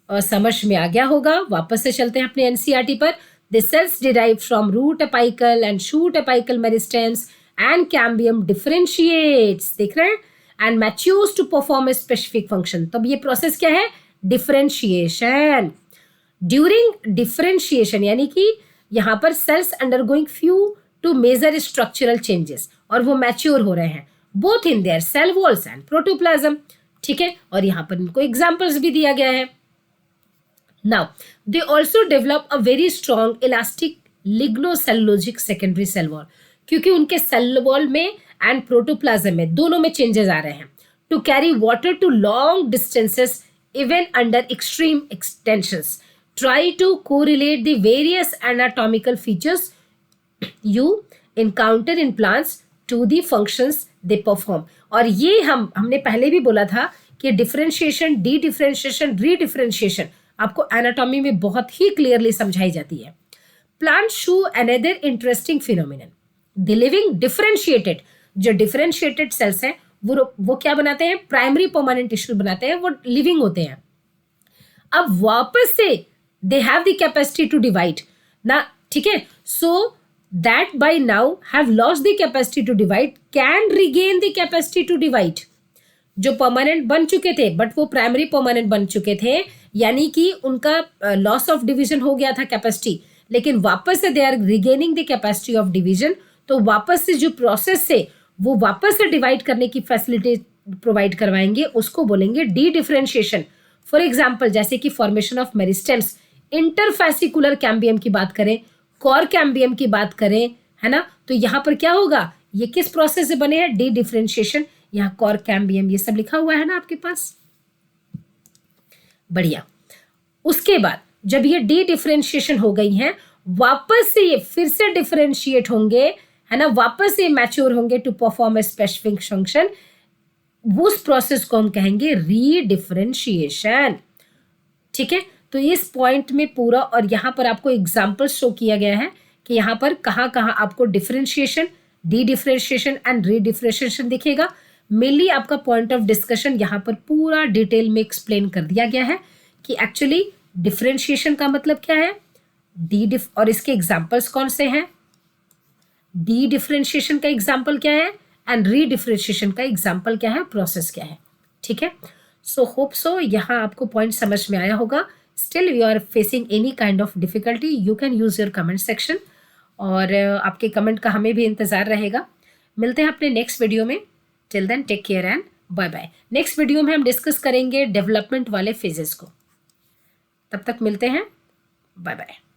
समझ में आ गया होगा। वापस से चलते हैं अपने एनसीईआरटी पर। The cells derive from root apical and shoot apical meristems and cambium differentiates, देख रहे हैं, and matures to perform a specific function. तब ये प्रोसेस क्या है? डिफरेंशिएशन। ड्यूरिंग डिफरेंशिएशन यानी कि यहाँ पर cells undergoing few to major structural changes, और वो मैच्योर हो रहे हैं both in their cell walls and protoplasm, ठीक है। और यहाँ पर इनको एग्जाम्पल्स भी दिया गया है। Now they also develop a very strong elastic lignocellulosic secondary cell wall, क्योंकि उनके सेल वॉल में एंड प्रोटोप्लाज्म में दोनों में चेंजेस आ रहे हैं, to carry water to long distances even under extreme extensions, try to correlate the various anatomical features you encounter in plants to the functions they perform। और ये हमने पहले भी बोला था कि डिफरेंशिएशन, डी डिफरेंशिएशन, रीडिफरेंशिएशन आपको एनाटॉमी में बहुत ही क्लियरली समझाई जाती है। Plant show another interesting phenomenon, the living differentiated, जो डिफरेंशिएटेड सेल्स हैं वो क्या बनाते हैं? प्राइमरी परमानेंट टिश्यू बनाते हैं, वो लिविंग होते हैं। अब वापस से they have the capacity to divide ना, ठीक है। So that by now have lost the capacity to divide can regain the capacity to divide। जो परमानेंट बन चुके थे बट वो प्राइमरी परमानेंट बन चुके थे, यानी कि उनका लॉस ऑफ डिवीजन हो गया था कैपेसिटी, लेकिन वापस से they are regaining the capacity of division. तो वापस से जो प्रोसेस से वो वापस से डिवाइड करने की फैसिलिटी प्रोवाइड करवाएंगे, उसको बोलेंगे डी डिफरेंशिएशन। फॉर एग्जाम्पल जैसे कि फॉर्मेशन ऑफ मेरिस्टेम्स, इंटरफैसिकुलर कैम्बियम की बात करें, कॉर कैम्बियम की बात करें, है ना, तो यहाँ पर क्या होगा? ये किस प्रोसेस से बने हैं? D differentiation. यहाँ कॉर कैम्बियम ये सब लिखा हुआ है ना आपके पास, बढ़िया। उसके बाद जब ये डी डिफरेंशिएशन हो गई है, वापस से ये फिर से डिफरेंशिएट होंगे, है ना, वापस से मैच्योर होंगे to perform a specific function. उस प्रोसेस को हम कहेंगे रीडिफरेंशिएशन, ठीक है। तो इस पॉइंट में पूरा, और यहाँ पर आपको एग्जाम्पल शो किया गया है कि यहाँ पर कहाँ कहाँ आपको डिफरेंशिएशन, डी डिफरेंशिएशन एंड रीडिफरेंशिएशन दिखेगा। मेनली आपका पॉइंट ऑफ डिस्कशन यहाँ पर पूरा डिटेल में एक्सप्लेन कर दिया गया है कि एक्चुअली डिफरेंशिएशन का मतलब क्या है, और इसके एग्जाम्पल्स कौन से हैं, डी डिफरेंशिएशन का एग्जाम्पल क्या है एंड रीडिफरेंशिएशन का एग्जाम्पल क्या है, प्रोसेस क्या है, ठीक है। सो होप सो यहाँ आपको पॉइंट समझ में आया होगा। Still you are facing any kind of difficulty, you can use your comment section, और आपके कमेंट का हमें भी इंतज़ार रहेगा। मिलते हैं अपने नेक्स्ट वीडियो में। Till then take care and bye bye. Next video में हम डिस्कस करेंगे डेवलपमेंट वाले फेजेस को। तब तक मिलते हैं, बाय बाय।